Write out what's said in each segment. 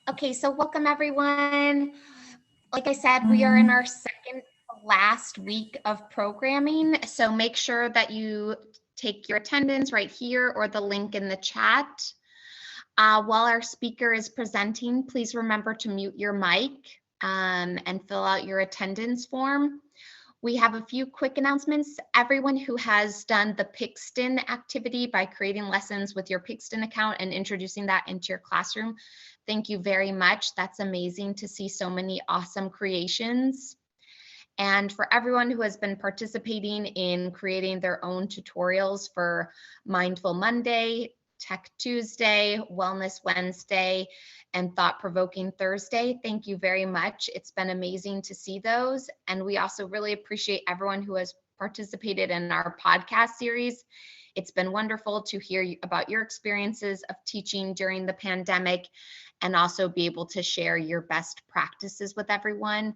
Okay, so welcome everyone. Like I said, we are in our second to last week of programming, so make sure that you take your attendance right here or the link in the chat. While our speaker is presenting, please remember to mute your mic and fill out your attendance form. We have a few quick announcements. Everyone who has done the Pixton activity by creating lessons with your Pixton account and introducing that into your classroom, thank you very much. That's amazing to see so many awesome creations. And for everyone who has been participating in creating their own tutorials for Mindful Monday, Tech Tuesday, Wellness Wednesday, and Thought Provoking Thursday, thank you very much. It's been amazing to see those. And we also really appreciate everyone who has participated in our podcast series. It's been wonderful to hear about your experiences of teaching during the pandemic and also be able to share your best practices with everyone.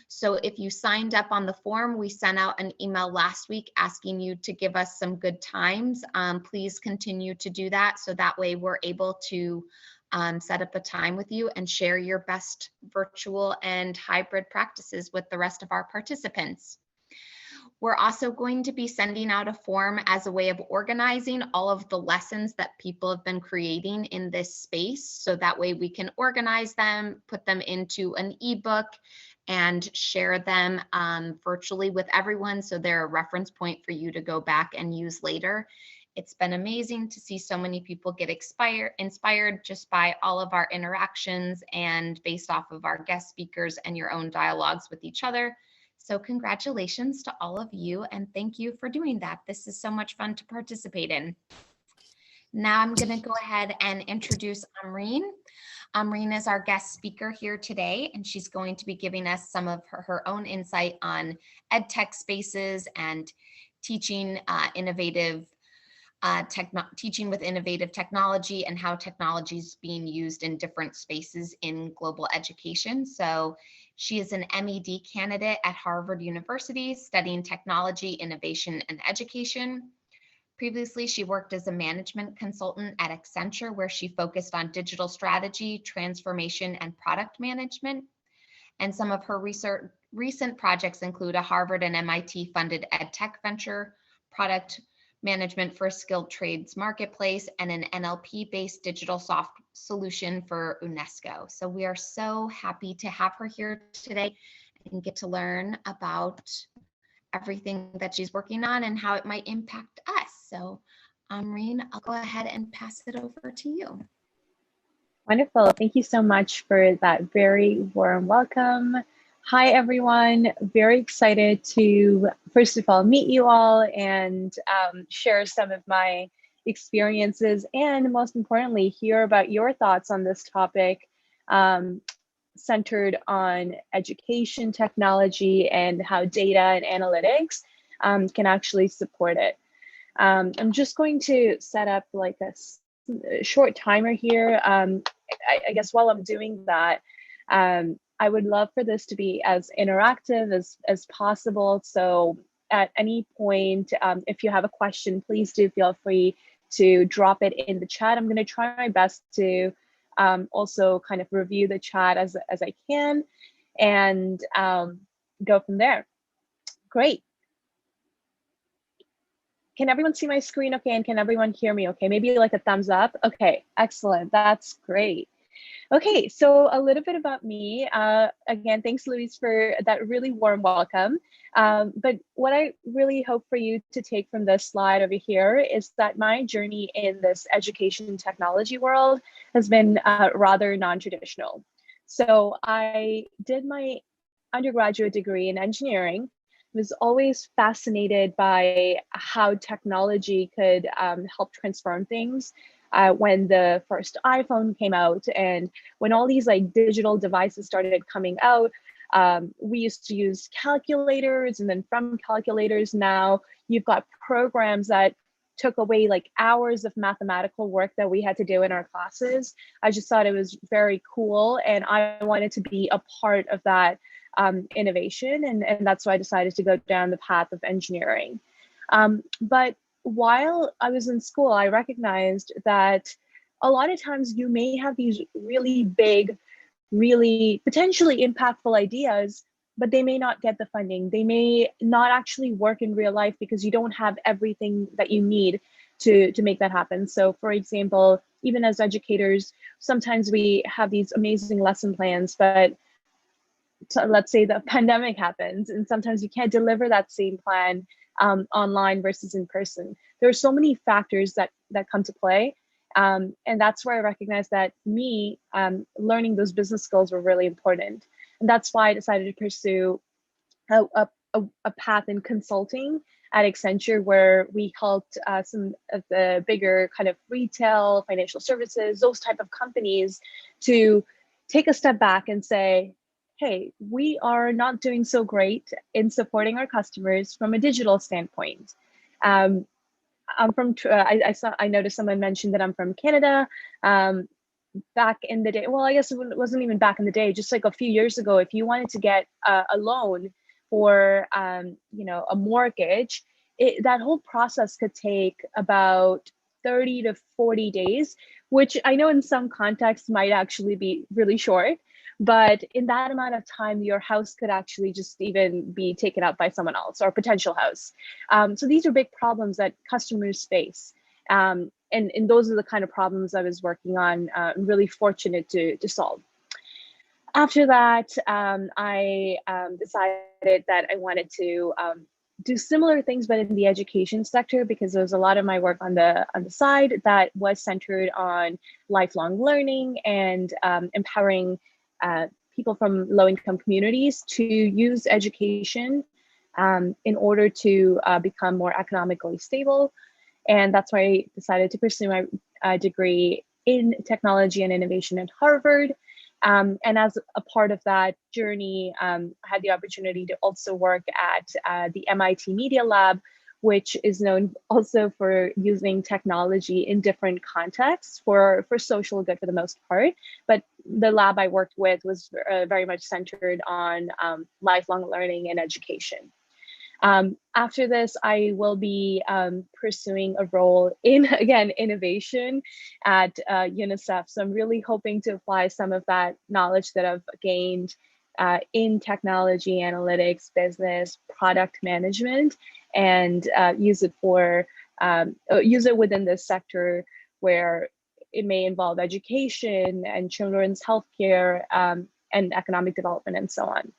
So if you signed up on the form, we sent out an email last week asking you to give us some good times. Please continue to do that so that way we're able to set up a time with you and share your best virtual and hybrid practices with the rest of our participants. We're also going to be sending out a form as a way of organizing all of the lessons that people have been creating in this space. So that way we can organize them, put them into an ebook, and share them virtually with everyone so they're a reference point for you to go back and use later. It's been amazing to see so many people get inspired just by all of our interactions and based off of our guest speakers and your own dialogues with each other. So congratulations to all of you and thank you for doing that. This is so much fun to participate in. Now I'm going to go ahead and introduce Amreen. Amreen is our guest speaker here today, and she's going to be giving us some of her own insight on EdTech spaces and teaching teaching with innovative technology and how technology is being used in different spaces in global education. So she is an MED candidate at Harvard University studying technology, innovation, and education. Previously, she worked as a management consultant at Accenture, where she focused on digital strategy, transformation, and product management. And some of her recent projects include a Harvard and MIT funded EdTech venture, product management for a skilled trades marketplace, and an NLP-based digital soft solution for UNESCO. So we are so happy to have her here today and get to learn about everything that she's working on and how it might impact us. So Amreen, I'll go ahead and pass it over to you. Wonderful. Thank you so much for that very warm welcome. Hi, everyone. Very excited to, first of all, meet you all and share some of my experiences and most importantly, hear about your thoughts on this topic centered on education technology and how data and analytics can actually support it. I'm just going to set up like a short timer here. I guess while I'm doing that, I would love for this to be as interactive as possible. So at any point, if you have a question, please do feel free to drop it in the chat. I'm going to try my best to also kind of review the chat as I can and go from there. Great. Can everyone see my screen okay? And can everyone hear me okay? Maybe like a thumbs up. Okay, excellent. That's great. Okay, so a little bit about me. Again, thanks, Louise, for that really warm welcome. But what I really hope for you to take from this slide over here is that my journey in this education technology world has been rather non-traditional. So I did my undergraduate degree in engineering. Was always fascinated by how technology could help transform things. When the first iPhone came out and when all these like digital devices started coming out, we used to use calculators, and then from calculators now you've got programs that took away like hours of mathematical work that we had to do in our classes. I just thought it was very cool and I wanted to be a part of that innovation, and that's why I decided to go down the path of engineering. But while I was in school, I recognized that a lot of times you may have these really big, really potentially impactful ideas, but they may not get the funding. They may not actually work in real life because you don't have everything that you need to make that happen. So for example, even as educators, sometimes we have these amazing lesson plans, but let's say the pandemic happens and sometimes you can't deliver that same plan online versus in person. There are so many factors that come to play. And that's where I recognize that me learning those business skills were really important. And that's why I decided to pursue a path in consulting at Accenture, where we helped some of the bigger kind of retail, financial services, those type of companies to take a step back and say, hey, we are not doing so great in supporting our customers from a digital standpoint. I'm from, I noticed someone mentioned that I'm from Canada. Back in the day, well, I guess it wasn't even back in the day, just like a few years ago, if you wanted to get a loan for, a mortgage, that whole process could take about 30 to 40 days, which I know in some contexts might actually be really short. But in that amount of time, your house could actually just even be taken up by someone else or potential house. So these are big problems that customers face. And those are the kind of problems I was working on, really fortunate to solve. After that, I decided that I wanted to do similar things, but in the education sector, because there was a lot of my work on the side that was centered on lifelong learning and empowering people from low-income communities to use education in order to become more economically stable. And that's why I decided to pursue my degree in technology and innovation at Harvard. And as a part of that journey, I had the opportunity to also work at the MIT Media Lab, which is known also for using technology in different contexts for social good for the most part. But the lab I worked with was very much centered on lifelong learning and education. After this, I will be pursuing a role in, again, innovation at UNICEF. So I'm really hoping to apply some of that knowledge that I've gained in technology, analytics, business, product management, and use it within this sector where it may involve education and children's healthcare and economic development and so on.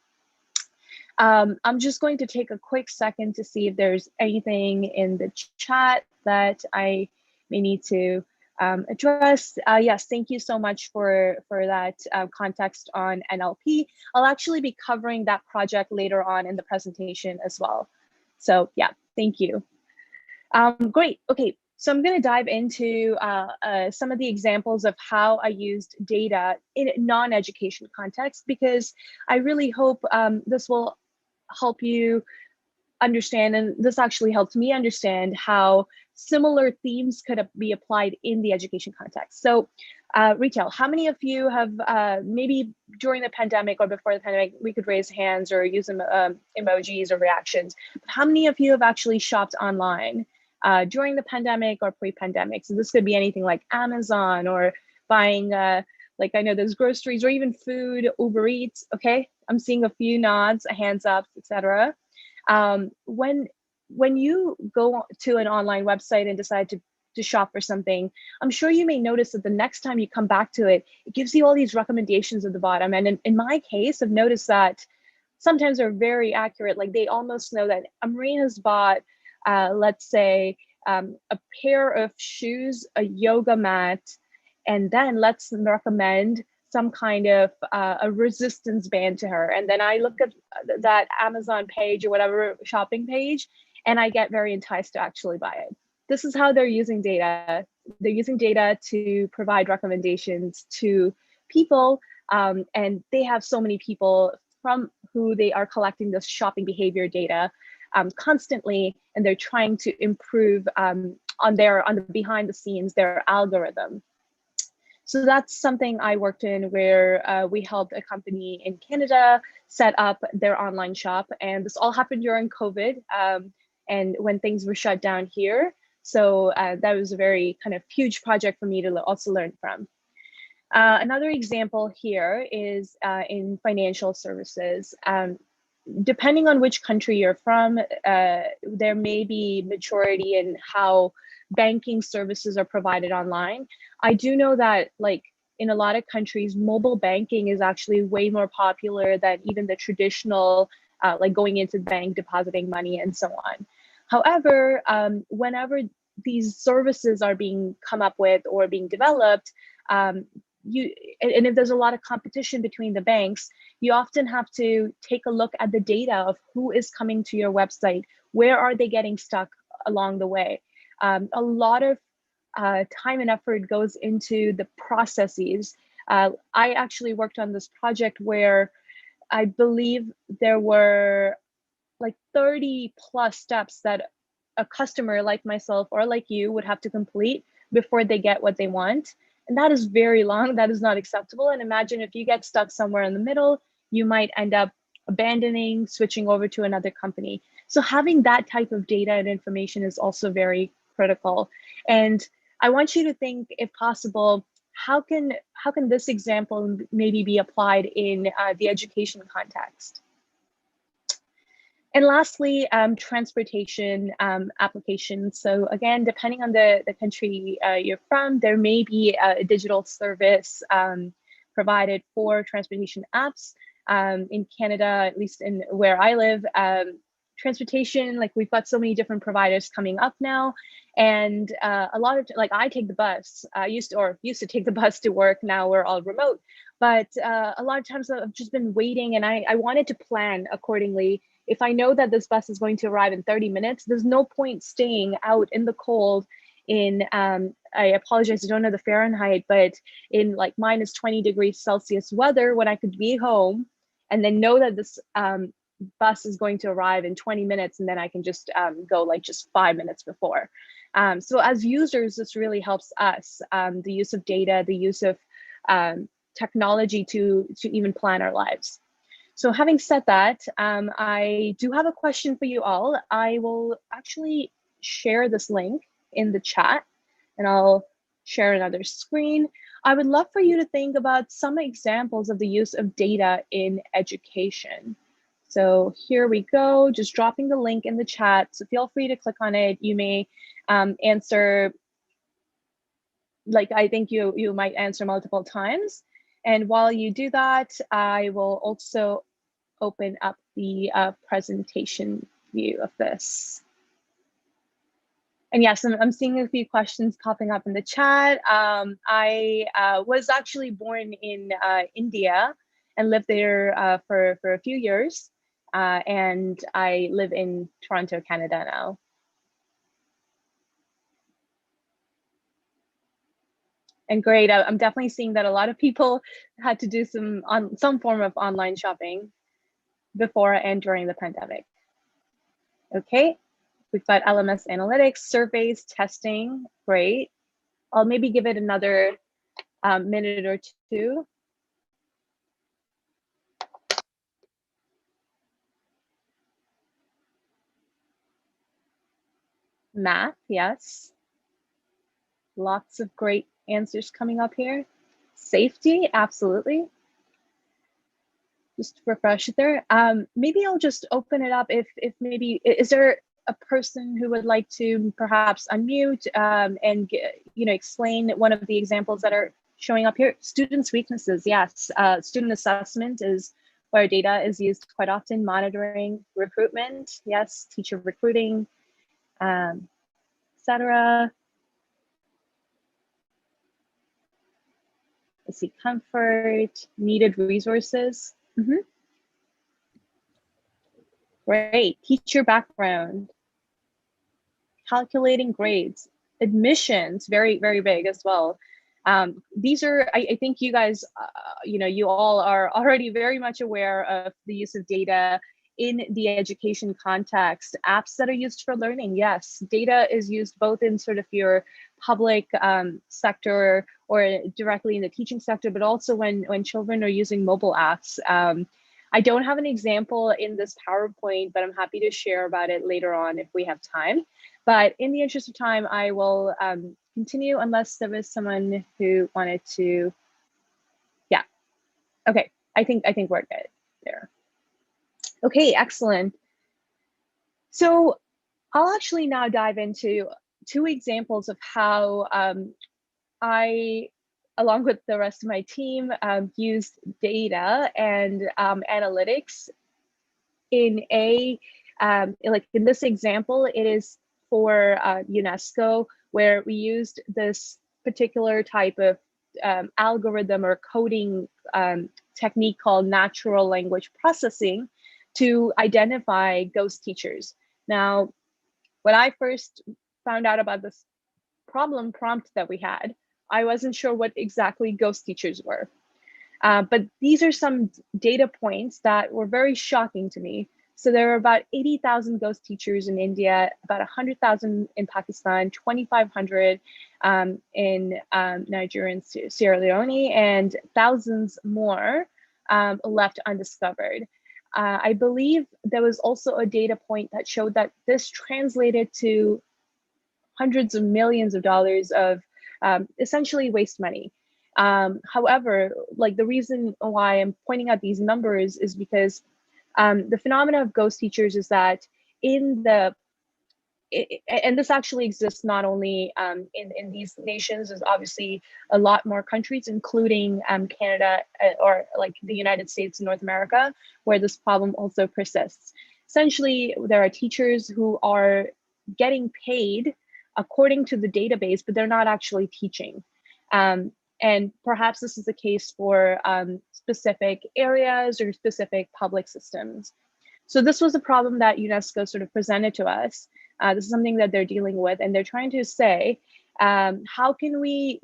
I'm just going to take a quick second to see if there's anything in the chat that I may need to address. Yes, thank you so much for that context on NLP. I'll actually be covering that project later on in the presentation as well. So yeah, thank you. Great, okay. So I'm going to dive into some of the examples of how I used data in non-education context, because I really hope this will help you understand, and this actually helped me understand how similar themes could be applied in the education context. So retail, how many of you have maybe during the pandemic or before the pandemic, we could raise hands or use emojis or reactions, but how many of you have actually shopped online during the pandemic or pre-pandemic? So this could be anything like Amazon or buying like, I know there's groceries or even food, Uber Eats. Okay, I'm seeing a few nods, hands up, etc. When you go to an online website and decide to shop for something, I'm sure you may notice that the next time you come back to it, it gives you all these recommendations at the bottom. And in my case, I've noticed that sometimes they're very accurate. Like they almost know that Amreen has bought, let's say, a pair of shoes, a yoga mat, and then let's recommend some kind of a resistance band to her. And then I look at that Amazon page or whatever shopping page, and I get very enticed to actually buy it. This is how they're using data. They're using data to provide recommendations to people, and they have so many people from who they are collecting this shopping behavior data constantly, and they're trying to improve on the behind the scenes, their algorithm. So that's something I worked in where we helped a company in Canada set up their online shop. And this all happened during COVID and when things were shut down here. So that was a very kind of huge project for me to also learn from. Another example here is in financial services. Depending on which country you're from, there may be maturity in how banking services are provided online. I do know that, like, in a lot of countries, mobile banking is actually way more popular than even the traditional, like going into the bank, depositing money, and so on. However, whenever these services are being come up with or being developed, and if there's a lot of competition between the banks, you often have to take a look at the data of who is coming to your website, where are they getting stuck along the way. A lot of time and effort goes into the processes. I actually worked on this project where I believe there were like 30 plus steps that a customer like myself or like you would have to complete before they get what they want. And that is very long. That is not acceptable. And imagine if you get stuck somewhere in the middle, you might end up abandoning, switching over to another company. So having that type of data and information is also very critical. And I want you to think, if possible, how can this example maybe be applied in the education context? And lastly, transportation applications. So again, depending on the country you're from, there may be a digital service provided for transportation apps. In Canada, at least in where I live, transportation, like we've got so many different providers coming up now. And a lot of, like, I take the bus. I used to take the bus to work. Now we're all remote. But a lot of times I've just been waiting, and I wanted to plan accordingly. If I know that this bus is going to arrive in 30 minutes, there's no point staying out in the cold in, I apologize, I don't know the Fahrenheit, but in like minus 20 degrees Celsius weather, when I could be home and then know that this bus is going to arrive in 20 minutes, and then I can just go like just 5 minutes before. So as users, this really helps us, the use of data, the use of technology to even plan our lives. So having said that, I do have a question for you all. I will actually share this link in the chat, and I'll share another screen. I would love for you to think about some examples of the use of data in education. So here we go, just dropping the link in the chat. So feel free to click on it. You may answer, like, I think you might answer multiple times. And while you do that, I will also open up the presentation view of this. And yes, I'm seeing a few questions popping up in the chat. I was actually born in India and lived there for a few years. And I live in Toronto, Canada now. And great, I'm definitely seeing that a lot of people had to do some form of online shopping before and during the pandemic. Okay, we've got LMS analytics, surveys, testing, great. I'll maybe give it another minute or two. Math, yes. Lots of great answers coming up here. Safety, absolutely. Just refresh there. Maybe I'll just open it up if maybe, is there a person who would like to perhaps unmute and explain one of the examples that are showing up here? Students' weaknesses, yes. Student assessment is where data is used quite often. Monitoring, recruitment, yes. Teacher recruiting, etc. Let's see, comfort, needed resources. Great, teacher background, calculating grades, admissions, very, very big as well. These are, I think you guys, you all are already very much aware of the use of data in the education context. Apps that are used for learning, yes. Data is used both in sort of your public sector or directly in the teaching sector, but also when children are using mobile apps. I don't have an example in this PowerPoint, but I'm happy to share about it later on if we have time. But in the interest of time, I will continue unless there was someone who wanted to. Yeah. Okay. I think we're good there. Okay. Excellent. So I'll actually now dive into 2 examples of how I, along with the rest of my team, used data and analytics in like in this example, it is for UNESCO, where we used this particular type of algorithm or coding technique called natural language processing to identify ghost teachers. Now, when I first found out about this problem prompt that we had, I wasn't sure what exactly ghost teachers were. But these are some data points that were very shocking to me. So there are about 80,000 ghost teachers in India, about 100,000 in Pakistan, 2,500 in Nigeria and Sierra Leone, and thousands more left undiscovered. I believe there was also a data point that showed that this translated to hundreds of millions of dollars of essentially waste money. However, like the reason why I'm pointing out these numbers is because the phenomena of ghost teachers is that and this actually exists not only in these nations, there's obviously a lot more countries, including Canada or like the United States and North America, where this problem also persists. Essentially, there are teachers who are getting paid according to the database, but they're not actually teaching. And perhaps this is the case for specific areas or specific public systems. So this was a problem that UNESCO sort of presented to us. This is something that they're dealing with, and they're trying to say, how can we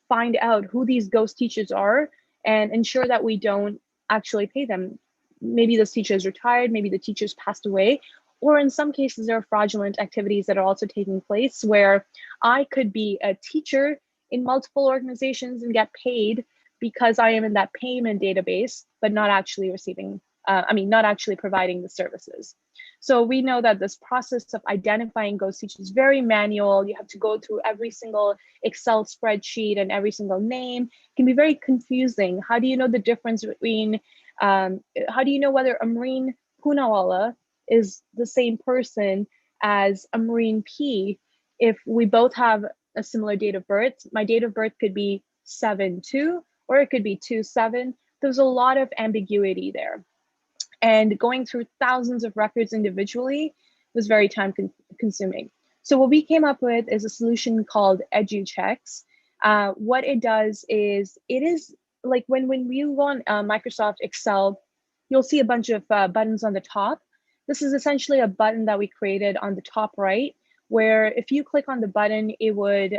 find out who these ghost teachers are and ensure that we don't actually pay them? Maybe this teacher is retired, maybe the teacher's passed away, or in some cases, there are fraudulent activities that are also taking place where I could be a teacher in multiple organizations and get paid because I am in that payment database, but not actually receiving, not actually providing the services. So we know that this process of identifying ghost teachers is very manual. You have to go through every single Excel spreadsheet and every single name. It can be very confusing. How do you know the difference between, how do you know whether Amreen Poonawalla is the same person as Amreen P if we both have a similar date of birth? My date of birth could be 7-2 or it could be 2-7. There's a lot of ambiguity there. And going through thousands of records individually was very time consuming. So what we came up with is a solution called EduChecks. What it does is, it is like when you go on Microsoft Excel, you'll see a bunch of buttons on the top. This is essentially a button that we created on the top right, where if you click on the button, it would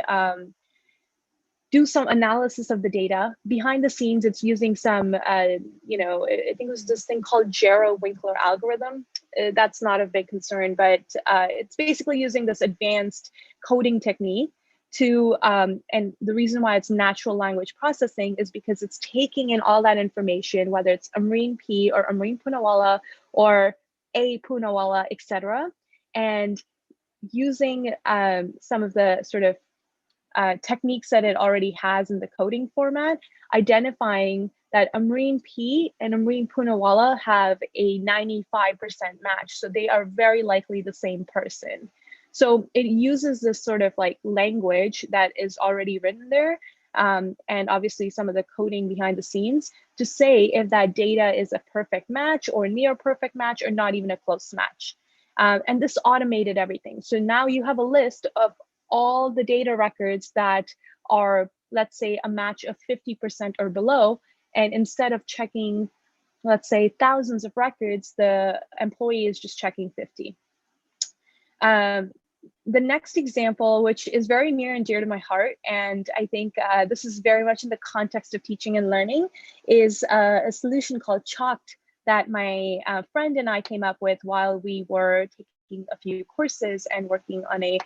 do some analysis of the data. Behind the scenes, it's using some, I think it was this thing called Jarrow-Winkler algorithm. That's not a big concern, but it's basically using this advanced coding technique to, and the reason why it's natural language processing is because it's taking in all that information, whether it's Amreen P or Amreen Poonawalla or A Poonawalla, etc., and using some of the sort of techniques that it already has in the coding format, identifying that Amreen P and Amreen Poonawalla have a 95% match. So they are very likely the same person. So it uses this sort of like language that is already written there, and obviously some of the coding behind the scenes to say if that data is a perfect match or near perfect match or not even a close match. And this automated everything. So now you have a list of all the data records that are, let's say, a match of 50% or below. And instead of checking, let's say, thousands of records, the employee is just checking 50. The next example, which is very near and dear to my heart, and I think this is very much in the context of teaching and learning, is a solution called Chalked that my friend and I came up with while we were taking a few courses and working on a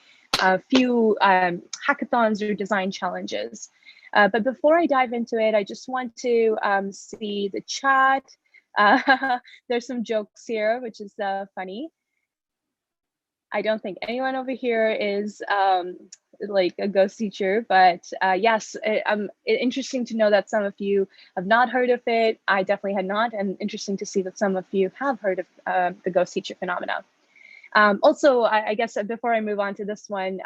few hackathons or design challenges. But before I dive into it, I just want to see the chat. There's some jokes here, which is funny. I don't think anyone over here is like a ghost teacher, but yes, interesting to know that some of you have not heard of it. I definitely had not, and interesting to see that some of you have heard of the ghost teacher phenomena. Also, I guess before I move on to this one,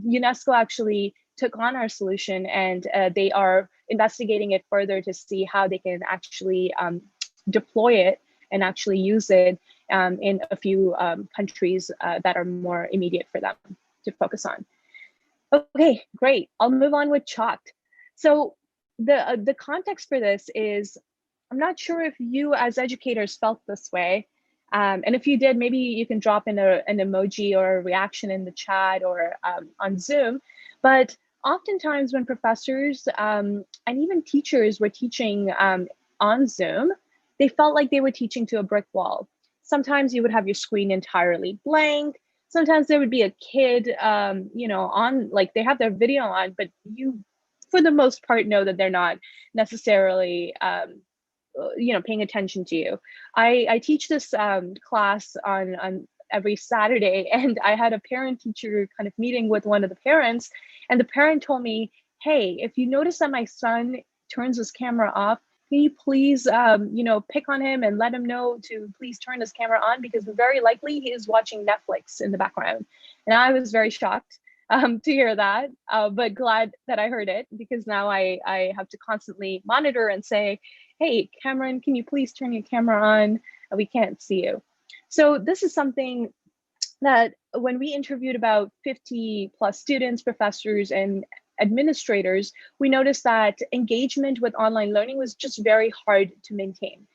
UNESCO actually took on our solution, and they are investigating it further to see how they can actually deploy it and actually use it in a few countries that are more immediate for them to focus on. Okay, great. I'll move on with Chalked. So the context for this is, I'm not sure if you as educators felt this way. And if you did, maybe you can drop in an emoji or a reaction in the chat or on Zoom. But oftentimes when professors and even teachers were teaching on Zoom, they felt like they were teaching to a brick wall. Sometimes you would have your screen entirely blank. Sometimes there would be a kid, on, like they have their video on, but you, for the most part, know that they're not necessarily, paying attention to you. I teach this class on every Saturday, and I had a parent-teacher kind of meeting with one of the parents, and the parent told me, "Hey, if you notice that my son turns his camera off, can you please, pick on him and let him know to please turn his camera on, because very likely he is watching Netflix in the background." And I was very shocked to hear that, but glad that I heard it, because now I have to constantly monitor and say, "Hey, Cameron, can you please turn your camera on? We can't see you." So this is something that when we interviewed about 50 plus students, professors, and administrators, we noticed that engagement with online learning was just very hard to maintain.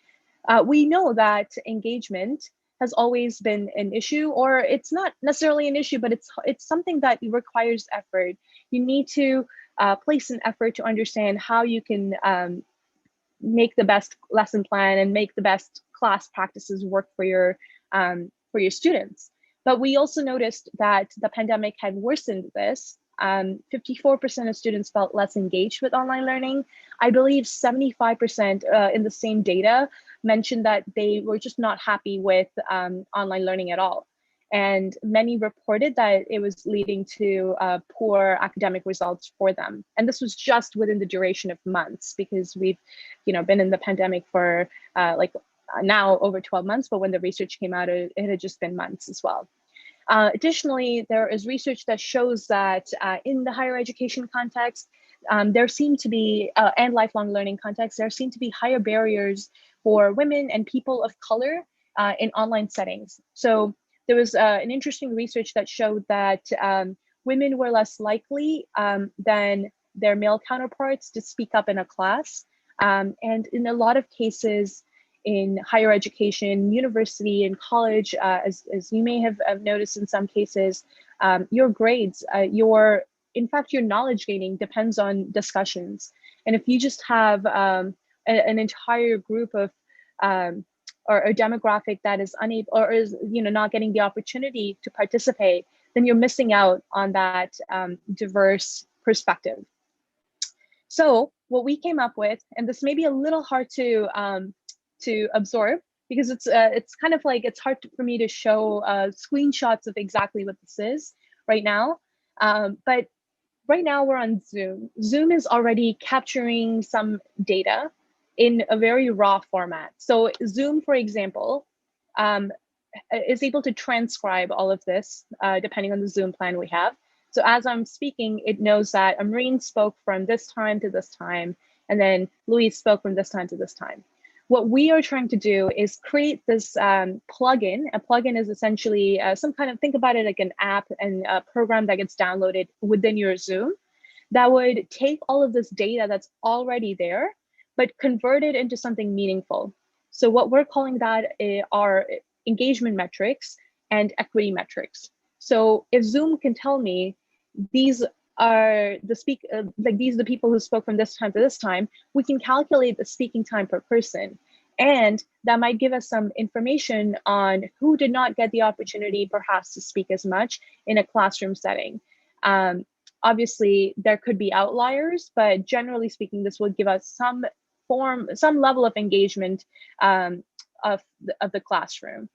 We know that engagement has always been an issue, or it's not necessarily an issue, but it's something that requires effort. You need to place an effort to understand how you can make the best lesson plan and make the best class practices work for your students. But we also noticed that the pandemic had worsened this. 54% of students felt less engaged with online learning. I believe 75% in the same data mentioned that they were just not happy with online learning at all. And many reported that it was leading to poor academic results for them. And this was just within the duration of months, because we've, been in the pandemic for now over 12 months, but when the research came out, it had just been months as well. Additionally, there is research that shows that in the higher education context, there seem to be, and lifelong learning context, there seem to be higher barriers for women and people of color in online settings. So there was an interesting research that showed that women were less likely than their male counterparts to speak up in a class. And in a lot of cases, in higher education, university, and college, as you may have noticed in some cases, your grades, in fact, your knowledge gaining depends on discussions. And if you just have an entire group of or a demographic that is unable or is not getting the opportunity to participate, then you're missing out on that diverse perspective. So what we came up with, and this may be a little hard to absorb, because it's kind of like, it's hard for me to show screenshots of exactly what this is right now. But right now we're on Zoom. Zoom is already capturing some data in a very raw format. So Zoom, for example, is able to transcribe all of this depending on the Zoom plan we have. So as I'm speaking, it knows that Amreen spoke from this time to this time, and then Louise spoke from this time to this time. What we are trying to do is create this plugin. A plugin is essentially some kind of, think about it like an app and a program that gets downloaded within your Zoom that would take all of this data that's already there, but convert it into something meaningful. So what we're calling that are engagement metrics and equity metrics. So if Zoom can tell me these are these are the people who spoke from this time to this time, we can calculate the speaking time per person. And that might give us some information on who did not get the opportunity perhaps to speak as much in a classroom setting. Obviously, there could be outliers, but generally speaking, this will give us some level of engagement of the classroom.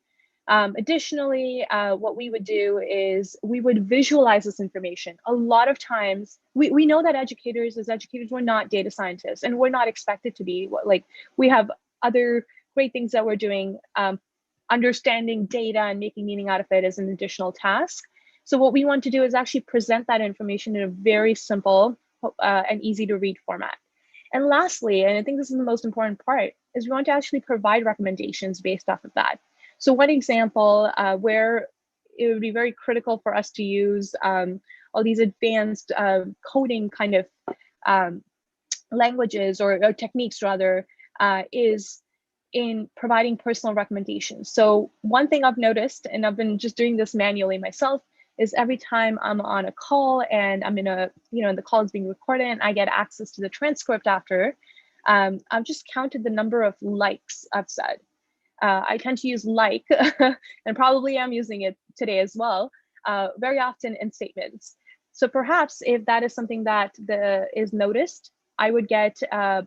Additionally, what we would do is we would visualize this information. A lot of times, we know that as educators, we're not data scientists, and we're not expected to be. Like, we have other great things that we're doing. Understanding data and making meaning out of it is an additional task. So what we want to do is actually present that information in a very simple and easy to read format. And lastly, and I think this is the most important part, is we want to actually provide recommendations based off of that. So one example where it would be very critical for us to use all these advanced coding kind of languages or techniques rather is in providing personal recommendations. So one thing I've noticed, and I've been just doing this manually myself, is every time I'm on a call and I'm in a, the call is being recorded and I get access to the transcript after, I've just counted the number of likes I've said. I tend to use like, and probably I'm using it today as well, very often in statements. So perhaps if that is something that is noticed, I would get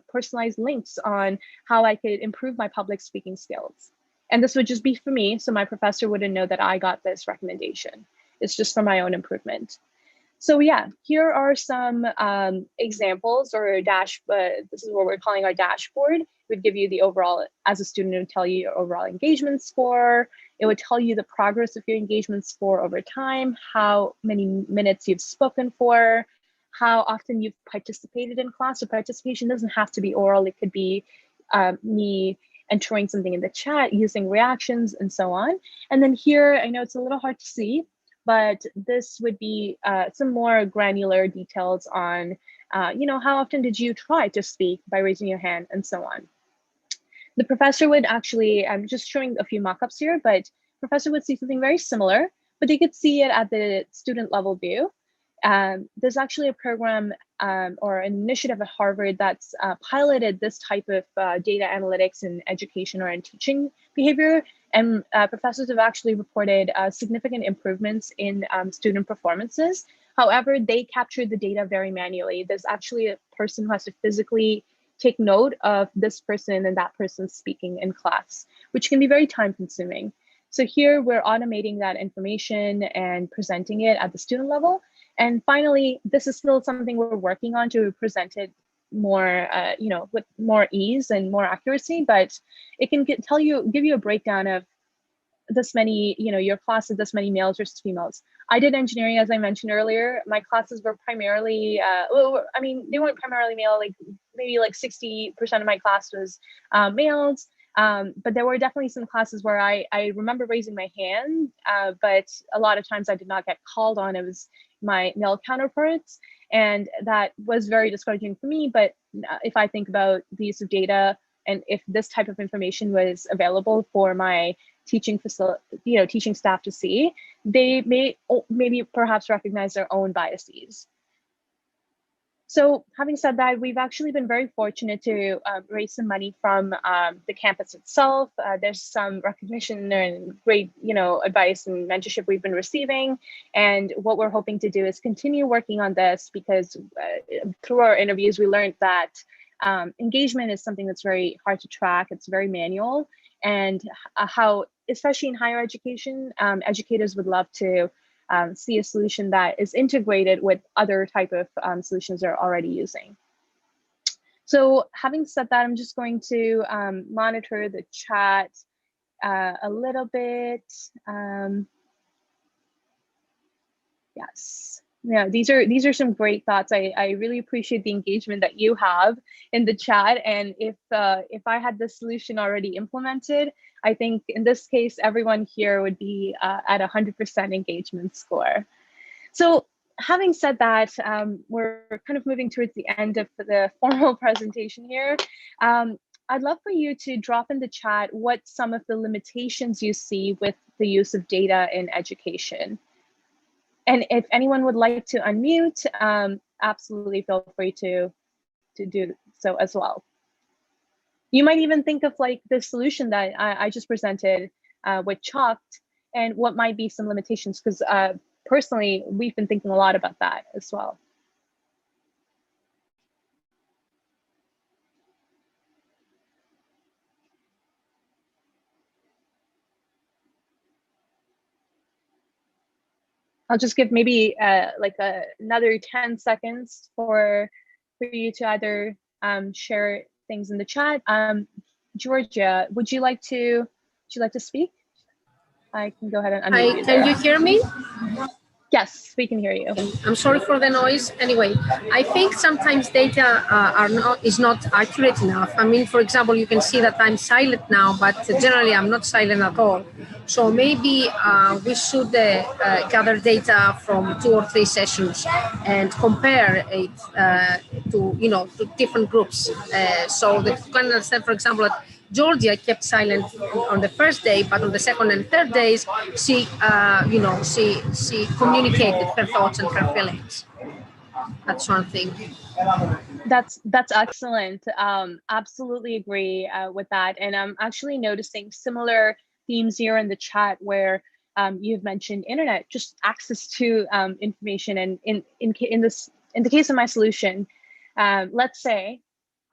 personalized links on how I could improve my public speaking skills. And this would just be for me, so my professor wouldn't know that I got this recommendation. It's just for my own improvement. So yeah, here are some examples or this is what we're calling our dashboard. It would give you the overall, as a student, it would tell you your overall engagement score. It would tell you the progress of your engagement score over time, how many minutes you've spoken for, how often you've participated in class. So participation doesn't have to be oral. It could be me entering something in the chat, using reactions, and so on. And then here, I know it's a little hard to see, but this would be some more granular details on, how often did you try to speak by raising your hand and so on. The professor would actually, I'm just showing a few mock-ups here, but professor would see something very similar, but they could see it at the student level view. There's actually a program or an initiative at Harvard that's piloted this type of data analytics in education or in teaching behavior. And professors have actually reported significant improvements in student performances. However, they captured the data very manually. There's actually a person who has to physically take note of this person and that person speaking in class, which can be very time consuming. So here we're automating that information and presenting it at the student level. And finally, this is still something we're working on to present it more, with more ease and more accuracy, but it can give you a breakdown of this many, your class of this many males versus females. I did engineering, as I mentioned earlier. My classes were primarily, they weren't primarily male, like maybe like 60% of my class was males. But there were definitely some classes where I remember raising my hand, but a lot of times I did not get called on. It was my male counterparts, and that was very discouraging for me. But if I think about the use of data, and if this type of information was available for my teaching staff to see, they may maybe perhaps recognize their own biases. So having said that, we've actually been very fortunate to raise some money from the campus itself. There's some recognition and great, advice and mentorship we've been receiving. And what we're hoping to do is continue working on this, because through our interviews, we learned that engagement is something that's very hard to track. It's very manual, and how, especially in higher education, educators would love to see a solution that is integrated with other type of solutions they're already using. So having said that, I'm just going to monitor the chat a little bit. Yes. Yeah, these are some great thoughts. I really appreciate the engagement that you have in the chat. And if I had the solution already implemented, I think in this case, everyone here would be at 100% engagement score. So having said that, we're kind of moving towards the end of the formal presentation here. I'd love for you to drop in the chat what some of the limitations you see with the use of data in education. And if anyone would like to unmute, absolutely feel free to do so as well. You might even think of like the solution that I just presented with Chalked, and what might be some limitations, because personally, we've been thinking a lot about that as well. I'll just give maybe like another 10 seconds for you to either share things in the chat. Georgia, would you like to speak? I can go ahead and unmute you. Can you hear me? Yes, we can hear you. I'm sorry for the noise. Anyway, I think sometimes data is not accurate enough. I mean, for example, you can see that I'm silent now, but generally I'm not silent at all. So maybe we should gather data from 2 or 3 sessions and compare it to different groups, so that you can understand, for example, that Georgia kept silent on the first day, but on the second and third days, she communicated her thoughts and her feelings. That's one thing. That's excellent. Absolutely agree with that. And I'm actually noticing similar themes here in the chat where you've mentioned internet, just access to information. And in the case of my solution, let's say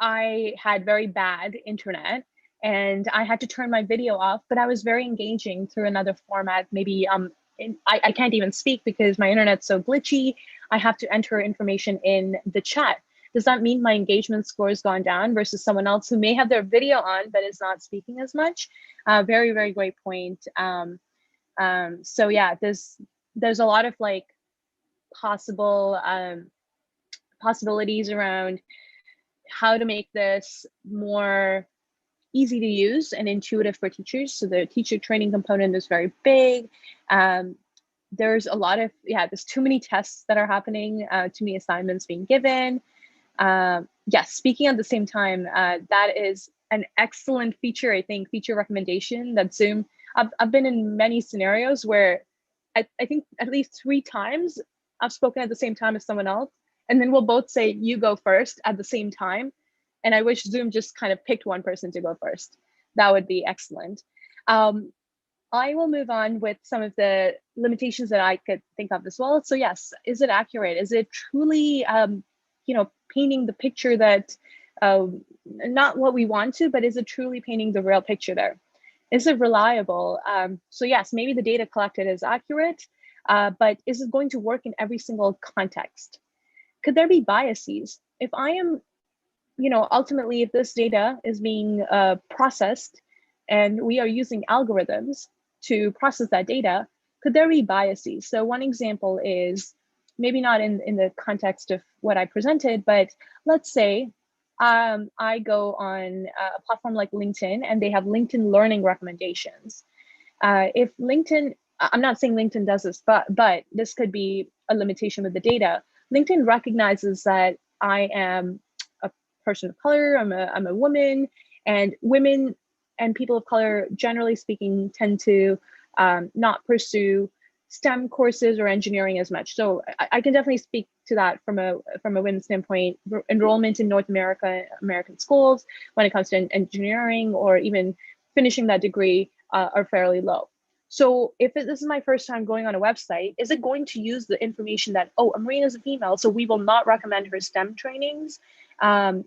I had very bad internet and I had to turn my video off, but I was very engaging through another format. Maybe I can't even speak because my internet's so glitchy. I have to enter information in the chat. Does that mean my engagement score has gone down versus someone else who may have their video on but is not speaking as much? Very, very great point. So yeah, there's a lot of like possible possibilities around how to make this more easy to use and intuitive for teachers. So the teacher training component is very big. There's a lot of, there's too many tests that are happening, too many assignments being given. Yes, speaking at the same time, that is an excellent feature, I think, feature recommendation that Zoom, I've been in many scenarios where I think at least 3 times I've spoken at the same time as someone else, and then we'll both say, you go first at the same time. And I wish Zoom just kind of picked one person to go first. That would be excellent. I will move on with some of the limitations that I could think of as well. So yes, is it accurate? Is it truly, painting the picture that, not what we want to, but is it truly painting the real picture there? Is it reliable? So yes, maybe the data collected is accurate, but is it going to work in every single context? Could there be biases? If I am, ultimately, if this data is being processed and we are using algorithms to process that data, could there be biases? So one example is, maybe not in the context of what I presented, but let's say I go on a platform like LinkedIn and they have LinkedIn learning recommendations. If LinkedIn, I'm not saying LinkedIn does this, but this could be a limitation with the data. LinkedIn recognizes that I am a person of color, I'm a woman, and women and people of color, generally speaking, tend to not pursue STEM courses or engineering as much. So I can definitely speak to that from a women's standpoint. Enrollment in North American schools when it comes to engineering or even finishing that degree are fairly low. So if this is my first time going on a website, is it going to use the information that, oh, Marina is a female, so we will not recommend her STEM trainings? And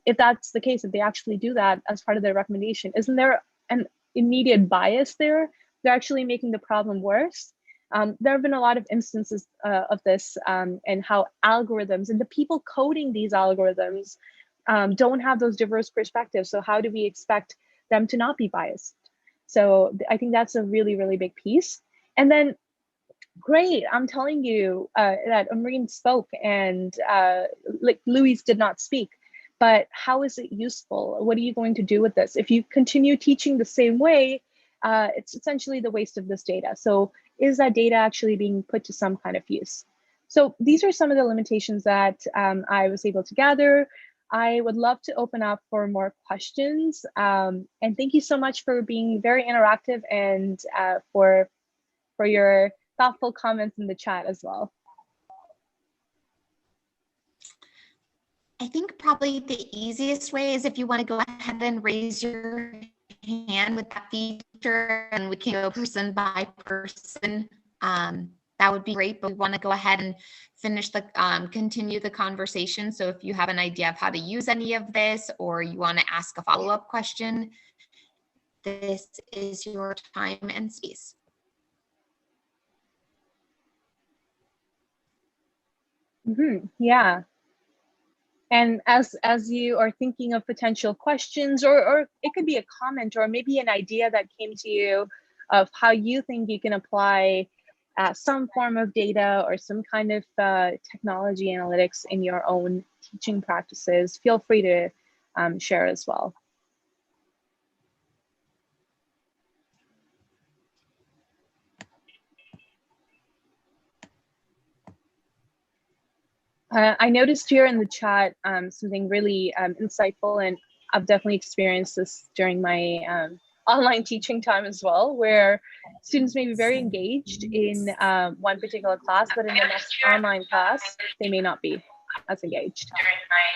if that's the case, if they actually do that as part of their recommendation, isn't there an immediate bias there? They're actually making the problem worse. There have been a lot of instances of this and how algorithms and the people coding these algorithms don't have those diverse perspectives. So how do we expect them to not be biased? So I think that's a really, really big piece. And then, great, I'm telling you that Amreen spoke and like Louise did not speak, but how is it useful? What are you going to do with this? If you continue teaching the same way, it's essentially the waste of this data. So is that data actually being put to some kind of use? So these are some of the limitations that I was able to gather. I would love to open up for more questions. And thank you so much for being very interactive and for your thoughtful comments in the chat as well. I think probably the easiest way is if you want to go ahead and raise your hand with that feature and we can go person by person. That would be great, but we want to go ahead and finish the continue the conversation. So if you have an idea of how to use any of this or you want to ask a follow-up question, this is your time and space. Yeah. And as you are thinking of potential questions, or it could be a comment or maybe an idea that came to you of how you think you can apply some form of data or some kind of technology analytics in your own teaching practices, feel free to share as well. I noticed here in the chat something really insightful, and I've definitely experienced this during my online teaching time as well, where students may be very engaged in one particular class, but in the next online class, they may not be as engaged. During my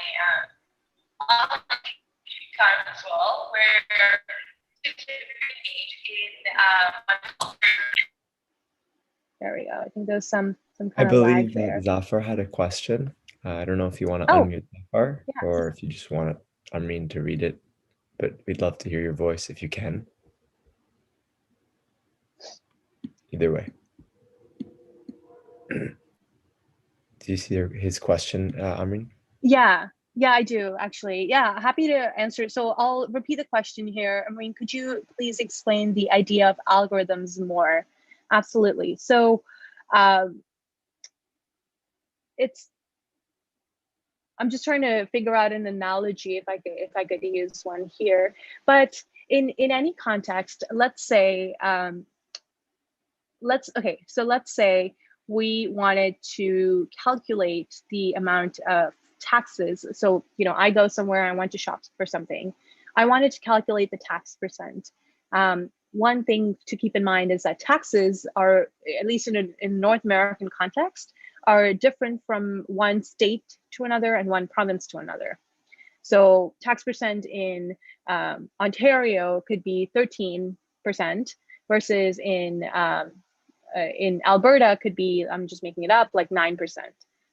online teaching time as well, where students may be very engaged in one. There we go. I think there's some kind I of believe lag there. that Zafar had a question. I don't know if you want to unmute Zafar, yes. or if you just want Amreen to read it, but we'd love to hear your voice if you can. Either way. Do you see his question, Amreen? Yeah, I do actually. Yeah, happy to answer. So I'll repeat the question here. Amreen, could you please explain the idea of algorithms more? Absolutely. So I'm just trying to figure out an analogy if I could use one here. But in any context, let's say let's say we wanted to calculate the amount of taxes. So, I go somewhere, I want to shop for something. I wanted to calculate the tax percent. One thing to keep in mind is that taxes are, at least in North American context, are different from one state to another and one province to another. So tax percent in Ontario could be 13% versus in Alberta could be, I'm just making it up, like 9%.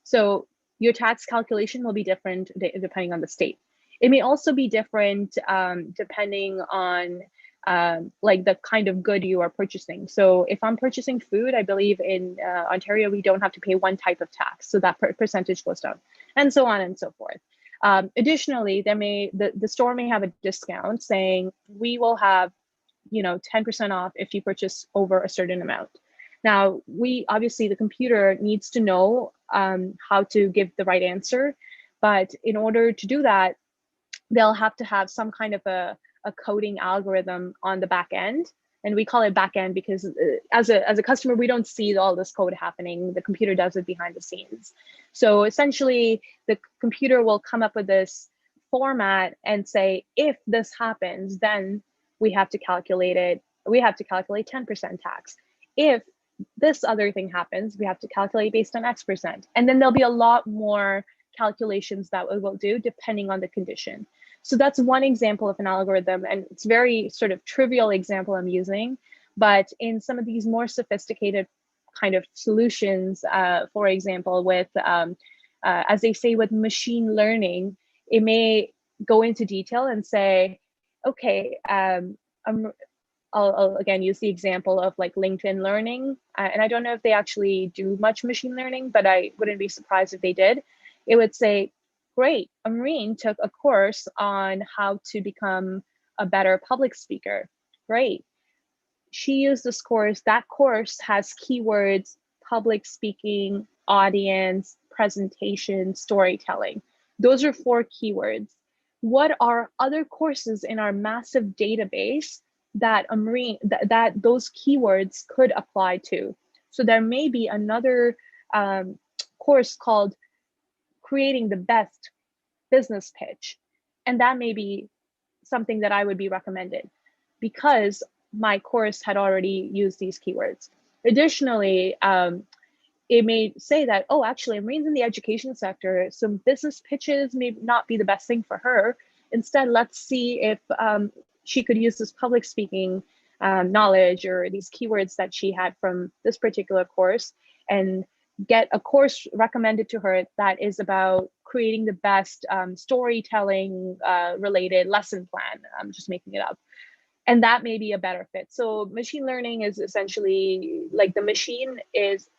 So your tax calculation will be different depending on the state. It may also be different depending on like the kind of good you are purchasing. So if I'm purchasing food, I believe in Ontario, we don't have to pay one type of tax. So that percentage goes down, and so on and so forth. Additionally, the store may have a discount saying we will have 10% off if you purchase over a certain amount. Now, obviously the computer needs to know how to give the right answer, but in order to do that, they'll have to have some kind of a coding algorithm on the back end. And we call it back end because as a customer, we don't see all this code happening. The computer does it behind the scenes. So essentially, the computer will come up with this format and say, if this happens, then we have to calculate it. We have to calculate 10% tax. If this other thing happens, we have to calculate based on X%. And then there'll be a lot more calculations that we will do depending on the condition. So that's one example of an algorithm, and it's very sort of trivial example I'm using, but in some of these more sophisticated kind of solutions, for example, with, as they say, with machine learning, it may go into detail and say, okay, I'll again use the example of like LinkedIn Learning, and I don't know if they actually do much machine learning, but I wouldn't be surprised if they did. It would say, great, Amreen took a course on how to become a better public speaker. Great. She used this course. That course has keywords: public speaking, audience, presentation, storytelling. Those are 4 keywords. What are other courses in our massive database that that those keywords could apply to? So there may be another course called creating the best business pitch, and that may be something that I would be recommended because my course had already used these keywords. Additionally, it may say that, oh, actually, Amreen's in the education sector, so business pitches may not be the best thing for her. Instead, let's see if she could use this public speaking knowledge or these keywords that she had from this particular course and get a course recommended to her that is about creating the best storytelling related lesson plan. I'm just making it up. And that may be a better fit. So machine learning is essentially like the machine is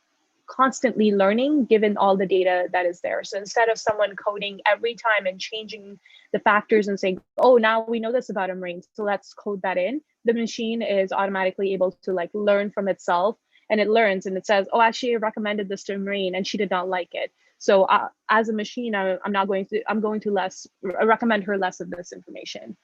constantly learning given all the data that is there. So instead of someone coding every time and changing the factors and saying, oh, now we know this about a marine, so let's code that in, the machine is automatically able to like learn from itself, and it learns and it says, oh, actually I recommended this to a marine and she did not like it. So as a machine, I'm going to recommend her less of this information.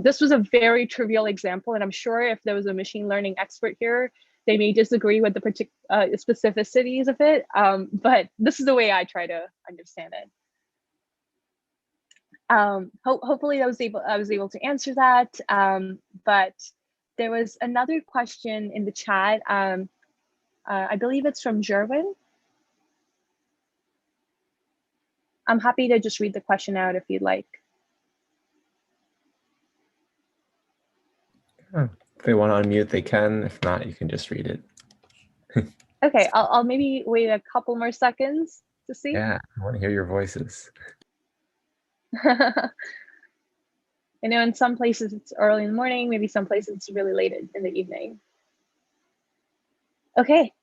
This was a very trivial example, and I'm sure if there was a machine learning expert here, they may disagree with the particular specificities of it, but this is the way I try to understand it. Hopefully I was able to answer that, but there was another question in the chat. I believe it's from Jerwin. I'm happy to just read the question out if you'd like. Oh, if they want to unmute, they can. If not, you can just read it. Okay, I'll maybe wait a couple more seconds to see. Yeah, I want to hear your voices. I know in some places it's early in the morning, maybe some places it's really late in the evening. Okay,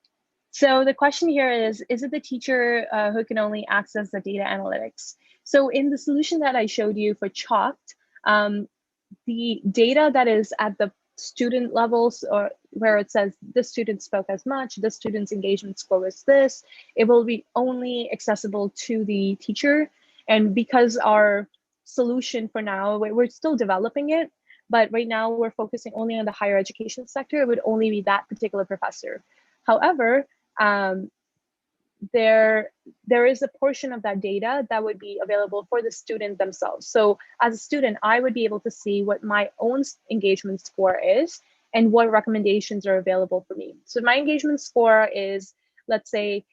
so the question here is it the teacher who can only access the data analytics? So in the solution that I showed you for Chalked, the data that is at the student levels, or where it says this student spoke as much, this student's engagement score was this, it will be only accessible to the teacher. And because our solution for now, we're still developing it, but right now we're focusing only on the higher education sector, it would only be that particular professor. However, there is a portion of that data that would be available for the student themselves. So as a student, I would be able to see what my own engagement score is and what recommendations are available for me. So my engagement score is, let's say,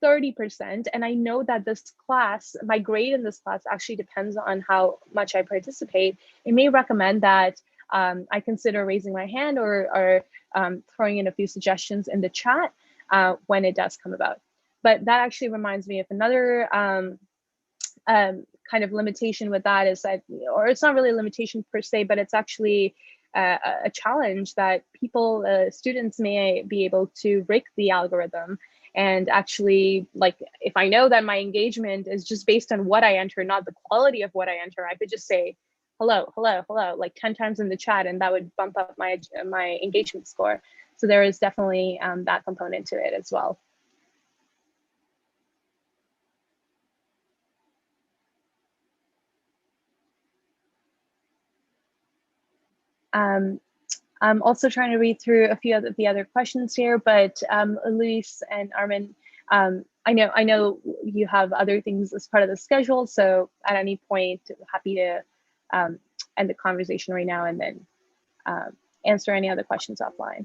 30%, and I know that this class, my grade in this class actually depends on how much I participate. It may recommend that I consider raising my hand or throwing in a few suggestions in the chat when it does come about. But that actually reminds me of another kind of limitation with that is that, or it's not really a limitation per se, but it's actually a challenge that students may be able to rig the algorithm. And actually, like, if I know that my engagement is just based on what I enter, not the quality of what I enter, I could just say, hello, hello, hello, like 10 times in the chat, and that would bump up my engagement score. So there is definitely that component to it as well. I'm also trying to read through a few of the other questions here, but Luis and Armin, I know you have other things as part of the schedule, so at any point, happy to end the conversation right now and then answer any other questions offline.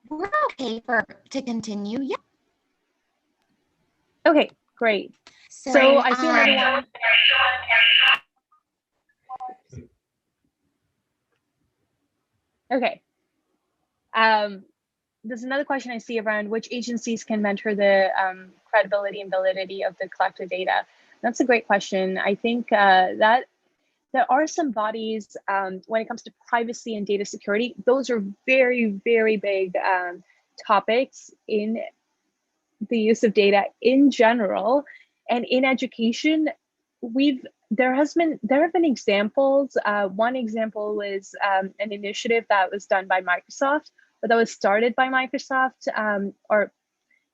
We're okay to continue. Yeah. Okay, great. So I see another one. Okay. There's another question I see around which agencies can mentor the credibility and validity of the collected data. That's a great question. I think that there are some bodies when it comes to privacy and data security. Those are very, very big topics in the use of data in general, and in education. There have been examples. One example was an initiative that was done by Microsoft, but that was started by Microsoft.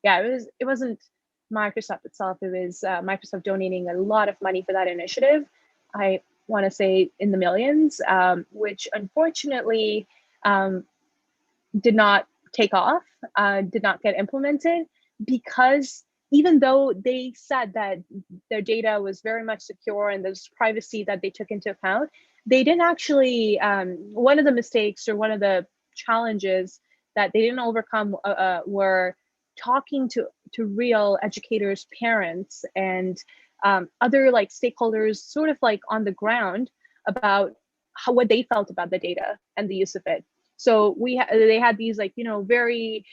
It wasn't Microsoft itself. It was Microsoft donating a lot of money for that initiative. I want to say in the millions, which unfortunately did not take off, did not get implemented, because even though they said that their data was very much secure and there's privacy that they took into account, they didn't actually, one of the mistakes or one of the challenges that they didn't overcome were talking to real educators, parents, and other like stakeholders sort of like on the ground about what they felt about the data and the use of it. So they had these like, very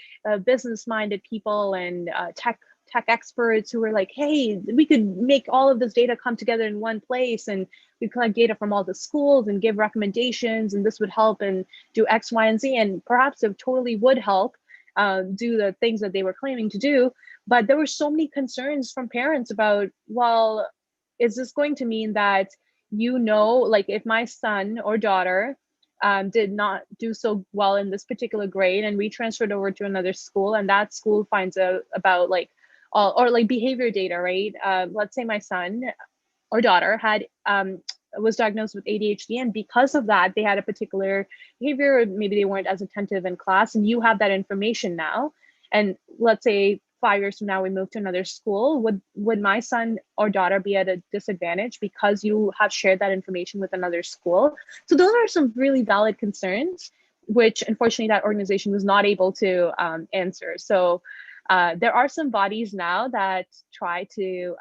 business-minded people and tech tech experts who were like, hey, we could make all of this data come together in one place, and we collect data from all the schools and give recommendations, and this would help and do X, Y, and Z. And perhaps it totally would help do the things that they were claiming to do. But there were so many concerns from parents about, well, is this going to mean that, like if my son or daughter did not do so well in this particular grade and we transferred over to another school, and that school finds out about like or like behavior data, right? Let's say my son or daughter was diagnosed with ADHD, and because of that they had a particular behavior, or maybe they weren't as attentive in class, and you have that information now, and let's say 5 years from now we move to another school, would my son or daughter be at a disadvantage because you have shared that information with another school? So those are some really valid concerns, which unfortunately that organization was not able to answer. So there are some bodies now that try to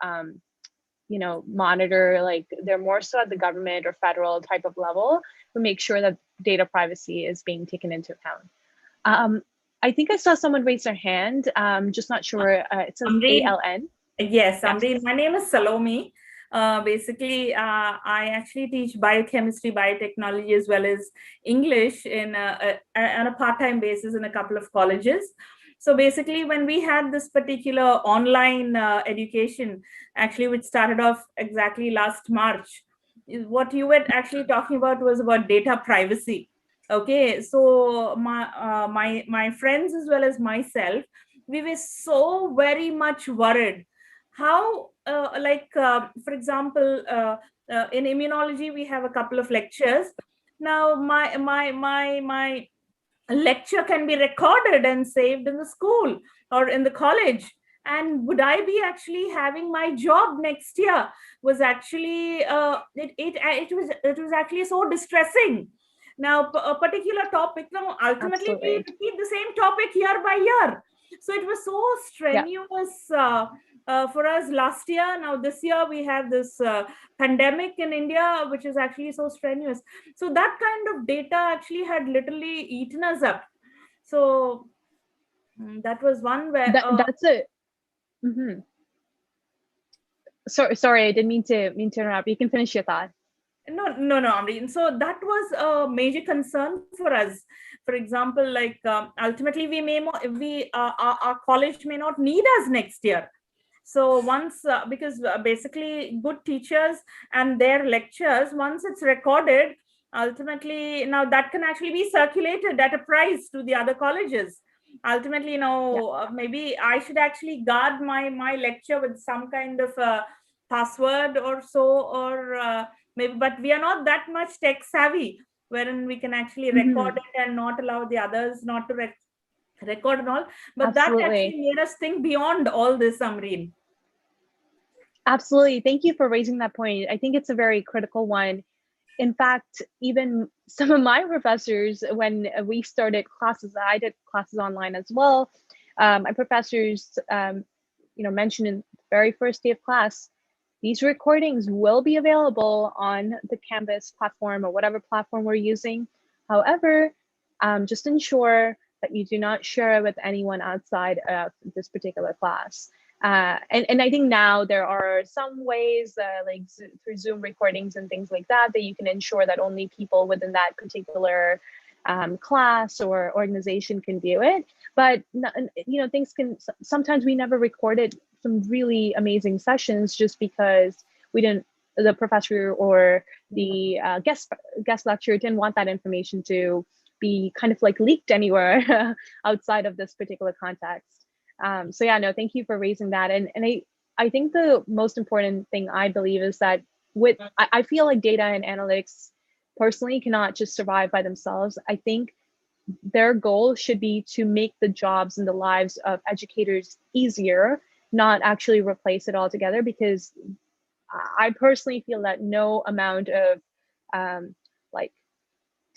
monitor, like they're more so at the government or federal type of level, to make sure that data privacy is being taken into account. I think I saw someone raise their hand. Just not sure. It says ALN. Yes, Amreen. My name is Salome. Basically, I actually teach biochemistry, biotechnology, as well as English on a part-time basis in a couple of colleges. So basically, when we had this particular online education, actually, which started off exactly last March, what you were actually talking about was about data privacy. Okay, so my friends as well as myself, we were so very much worried how for example, in immunology we have a couple of lectures. Now my lecture can be recorded and saved in the school or in the college, and would I be actually having my job next year? Was actually it was actually so distressing. Now a particular topic, now ultimately we repeat the same topic year by year, so it was so strenuous for us last year. Now this year we have this pandemic in India, which is actually so strenuous. So that kind of data actually had literally eaten us up. So that was one where that's it. Sorry, I didn't mean to interrupt. You can finish your thought. No, Amreen. So that was a major concern for us. For example, like ultimately our college may not need us next year. So once, because basically good teachers and their lectures, once it's recorded, ultimately now that can actually be circulated at a price to the other colleges. Ultimately, maybe I should actually guard my lecture with some kind of a password or so, or maybe, but we are not that much tech savvy, wherein we can actually record it and not allow the others not to record and all. But Absolutely. That actually made us think beyond all this, Amreen. Absolutely. Thank you for raising that point. I think it's a very critical one. In fact, even some of my professors, when we started classes, I did classes online as well. My professors, mentioned in the very first day of class, these recordings will be available on the Canvas platform or whatever platform we're using. However, just ensure that you do not share it with anyone outside of this particular class. And I think now there are some ways like through Zoom recordings and things like that you can ensure that only people within that particular class or organization can view it. But things can, sometimes we never recorded some really amazing sessions just because the professor or the guest lecturer didn't want that information to be kind of like leaked anywhere outside of this particular context. So thank you for raising that. And I think the most important thing I believe is that I feel like data and analytics personally cannot just survive by themselves. I think their goal should be to make the jobs and the lives of educators easier, not actually replace it altogether, because I personally feel that no amount of like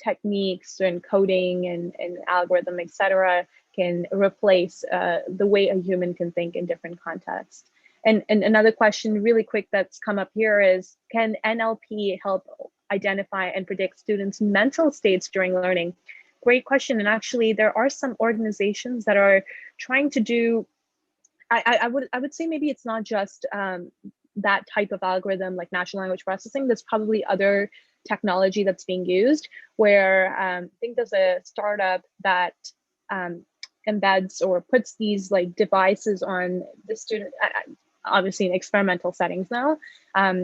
techniques and coding and algorithm, etc., can replace the way a human can think in different contexts. And another question really quick that's come up here is, can NLP help identify and predict students' mental states during learning? Great question. And actually there are some organizations that are trying to do I would say maybe it's not just that type of algorithm like natural language processing. There's probably other technology that's being used where I think there's a startup that embeds or puts these like devices on the student, obviously in experimental settings now,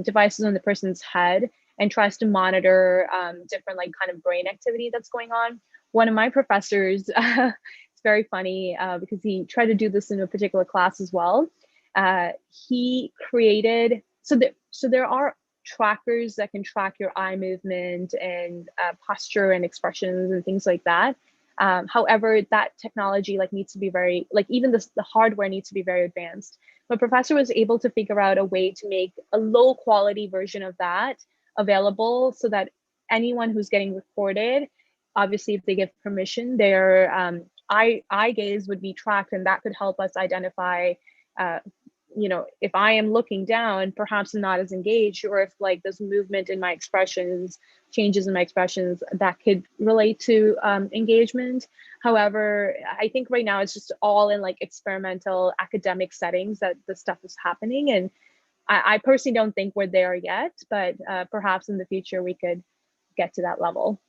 devices on the person's head and tries to monitor different like kind of brain activity that's going on. One of my professors, it's very funny because he tried to do this in a particular class as well. He created, so there are trackers that can track your eye movement and posture and expressions and things like that. However, that technology like needs to be very, like even the hardware needs to be very advanced. My professor was able to figure out a way to make a low quality version of that available so that anyone who's getting recorded, obviously if they give permission, their eye gaze would be tracked, and that could help us identify you know, if I am looking down, perhaps I'm not as engaged, or if like there's movement in my expressions, changes in my expressions that could relate to engagement. However, I think right now it's just all in like experimental academic settings that this stuff is happening. And I personally don't think we're there yet, but perhaps in the future we could get to that level.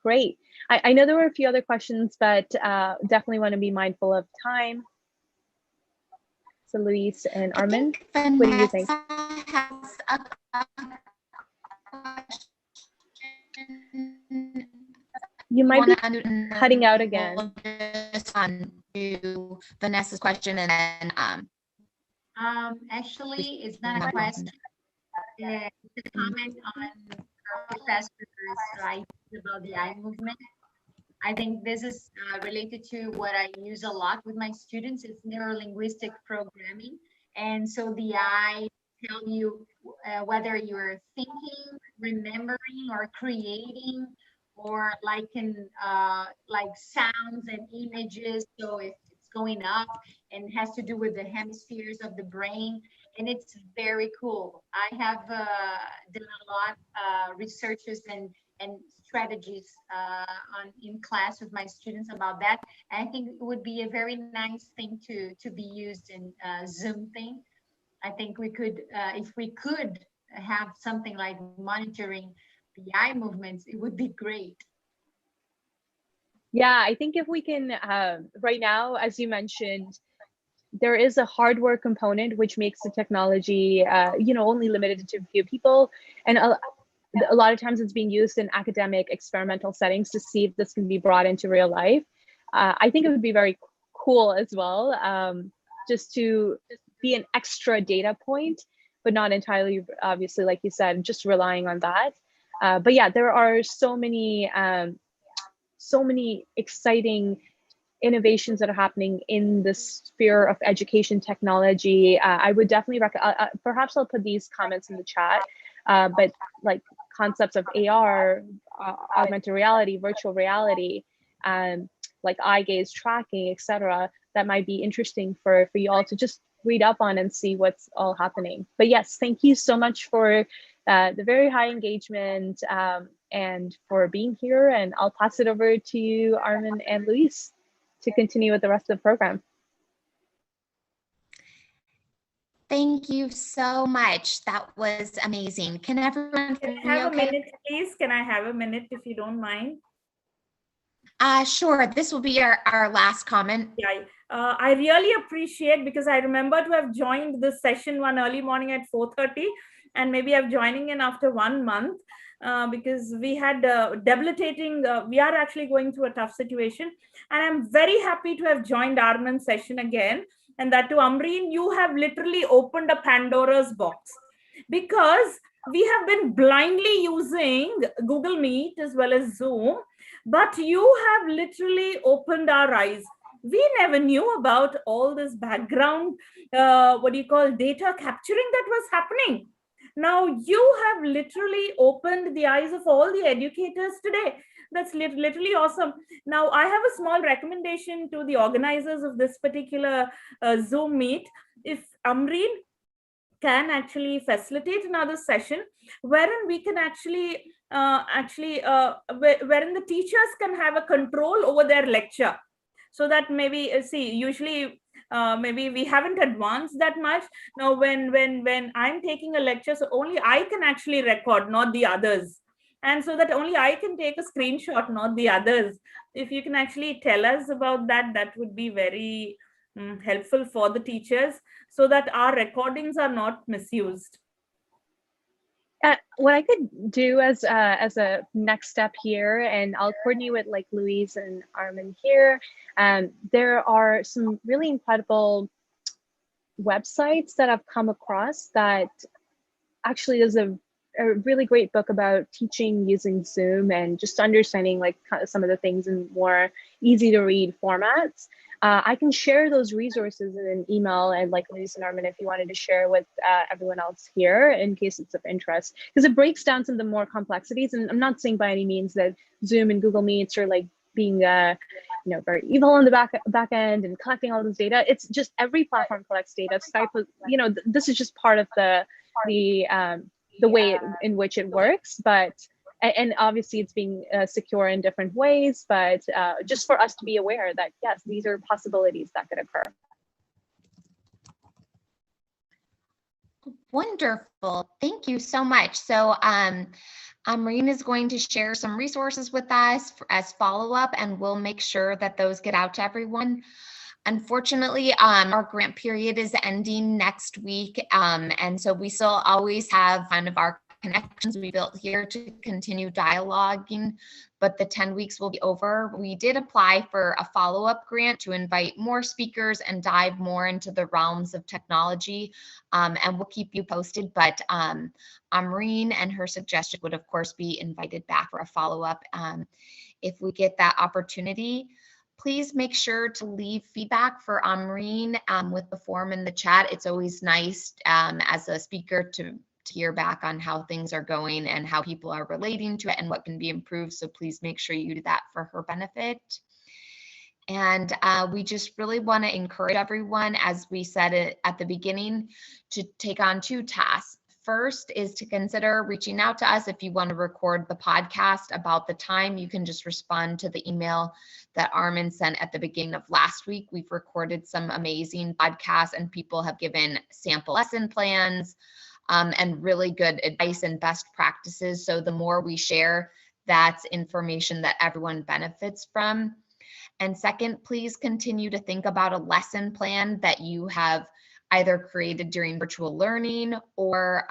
Great. I know there were a few other questions, but definitely want to be mindful of time. So Luis and Armin, what do you think? Has a You might be cutting out again. On to Vanessa's question and then actually, it's not a question. It's a comment on our professor's right about the eye movement. I think this is related to what I use a lot with my students. It's neurolinguistic programming. And so the eye tell you whether you're thinking, remembering, or creating, or like in like sounds and images. So if it's going up and has to do with the hemispheres of the brain, and it's very cool. I have done a lot researches and strategies in class with my students about that. And I think it would be a very nice thing to be used in Zoom thing. I think we could, if we could have something like monitoring the eye movements, it would be great. Yeah, I think if we can, right now, as you mentioned, there is a hardware component which makes the technology, you know, only limited to a few people. And a lot of times it's being used in academic experimental settings to see if this can be brought into real life. I think it would be very cool as well, just to be an extra data point, but not entirely, obviously, like you said, just relying on that. But yeah, there are so many exciting innovations that are happening in the sphere of education technology. I would definitely recommend, perhaps I'll put these comments in the chat, but like concepts of AR, augmented reality, virtual reality, like eye gaze tracking, etc., that might be interesting for you all to just read up on and see what's all happening. But yes, thank you so much for the very high engagement and for being here. And I'll pass it over to you, Armin and Luis, to continue with the rest of the program. Thank you so much. That was amazing. Can everyone hear me have okay? a minute, please? Can I have a minute if you don't mind? Sure. This will be our last comment. Yeah, I really appreciate, because I remember to have joined this session one early morning at 4:30, and maybe I'm joining in after 1 month because we had debilitating, we are actually going through a tough situation. And I'm very happy to have joined Armin's session again. And that to Amreen, you have literally opened a Pandora's box, because we have been blindly using Google Meet as well as Zoom, but you have literally opened our eyes. We never knew about all this background, what do you call, data capturing that was happening. Now you have literally opened the eyes of all the educators today. That's literally awesome. Now I have a small recommendation to the organizers of this particular Zoom meet. If Amreen can actually facilitate another session wherein we can actually wherein the teachers can have a control over their lecture, so that maybe see, usually maybe we haven't advanced that much. Now, when I'm taking a lecture, so only I can actually record, not the others. And so that only I can take a screenshot, not the others. If you can actually tell us about that, that would be very helpful for the teachers, so that our recordings are not misused. What I could do as a next step here, and I'll coordinate with like Louise and Armin here. There are some really incredible websites that I've come across that actually is a really great book about teaching using Zoom and just understanding like some of the things in more easy to read formats. I can share those resources in an email, and like Louise and Armin, if you wanted to share with everyone else here in case it's of interest, because it breaks down some of the more complexities. And I'm not saying by any means that Zoom and Google Meets are like being very evil on the back end and collecting all this data. It's just every platform collects data. Skype, this is just part of the way in which it works, and obviously it's being secure in different ways, but just for us to be aware that yes, these are possibilities that could occur. Wonderful, thank you so much. So Marina is going to share some resources with us as follow-up, and we'll make sure that those get out to everyone. Unfortunately, our grant period is ending next week, and so we still always have kind of our connections we built here to continue dialoguing, but the 10 weeks will be over. We did apply for a follow-up grant to invite more speakers and dive more into the realms of technology, and we'll keep you posted, but Amreen and her suggestion would of course be invited back for a follow-up if we get that opportunity. Please make sure to leave feedback for Amreen with the form in the chat. It's always nice as a speaker to hear back on how things are going and how people are relating to it and what can be improved. So please make sure you do that for her benefit. And we just really want to encourage everyone, as we said it at the beginning, to take on 2 tasks. First is to consider reaching out to us if you want to record the podcast. About the time, you can just respond to the email that Armin sent at the beginning of last week. We've recorded some amazing podcasts and people have given sample lesson plans and really good advice and best practices. So the more we share, that's information that everyone benefits from. And second, please continue to think about a lesson plan that you have either created during virtual learning or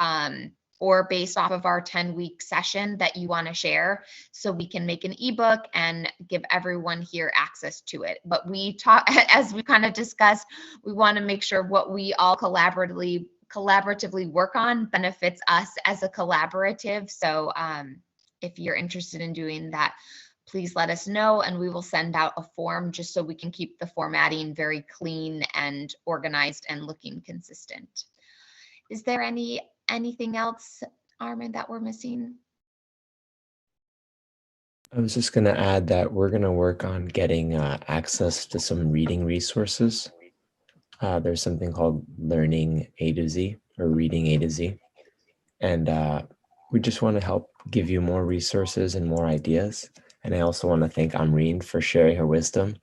based off of our 10-week session that you want to share, so we can make an ebook and give everyone here access to it. But we talk, as we kind of discussed, we want to make sure what we all collaboratively work on benefits us as a collaborative. So if you're interested in doing that, please let us know, and we will send out a form just so we can keep the formatting very clean and organized and looking consistent. Is there anything else, Armin, that we're missing? I was just going to add that we're going to work on getting access to some reading resources. There's something called Learning A to Z or Reading A to Z. And we just want to help give you more resources and more ideas. And I also want to thank Amreen for sharing her wisdom.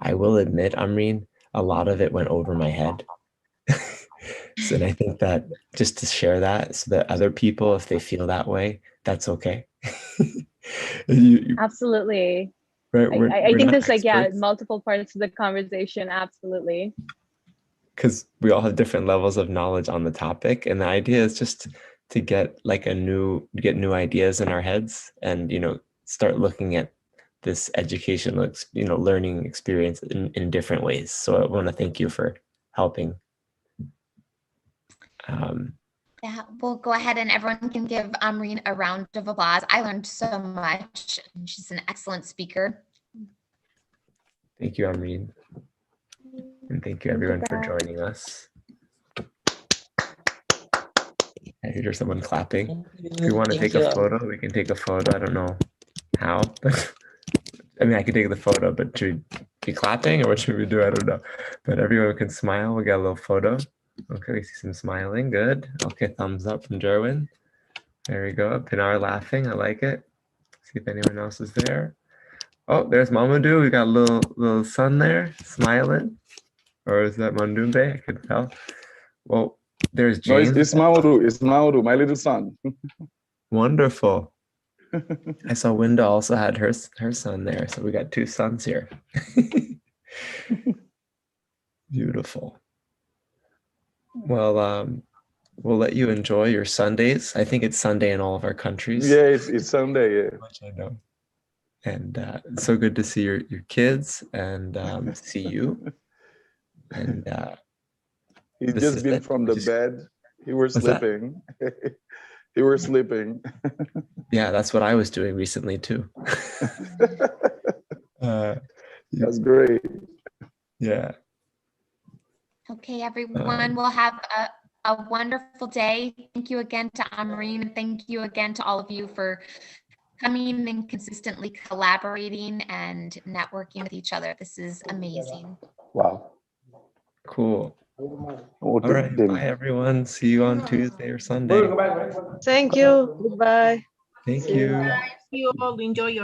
I will admit, Amreen, a lot of it went over my head. So, and I think that just to share that so that other people, if they feel that way, that's okay. Absolutely. Right, I think there's like, multiple parts of the conversation. Absolutely. Because we all have different levels of knowledge on the topic. And the idea is just to get like new ideas in our heads and, start looking at this educational, learning experience in different ways. So I want to thank you for helping. Yeah, we'll go ahead and everyone can give Amreen a round of applause. I learned so much, and she's an excellent speaker. Thank you, Amreen. And thank you everyone for joining us. I hear someone clapping. If we want to take a photo, we can take a photo. I don't know how, but I mean, I can take the photo, but should we be clapping or what should we do? I don't know. But everyone can smile. We got a little photo. Okay, we see some smiling. Good. Okay, thumbs up from Jerwin. There we go. Pinar laughing. I like it. See if anyone else is there. Oh, there's Mamadou. We got a little son there smiling. Or is that Mandumbe? I can tell. Well, there's No, James. it's Mauru. It's Mauru, my little son. Wonderful. I saw Winda also had her son there, so we got 2 sons here. Beautiful. Well, we'll let you enjoy your Sundays. I think it's Sunday in all of our countries. Yeah, it's Sunday. Yeah. Which I know. And it's so good to see your kids and see you. And He's this just is been it. from the bed. He was What's that? sleeping. He was sleeping. Yeah, that's what I was doing recently too. That's great. Yeah. Okay, everyone, we'll have a wonderful day. Thank you again to Amreen, and thank you again to all of you for coming and consistently collaborating and networking with each other. This is amazing. Wow. Cool. All All right. Bye, everyone. See you on Tuesday or Sunday. Thank you. Goodbye. Thank you. You all enjoy your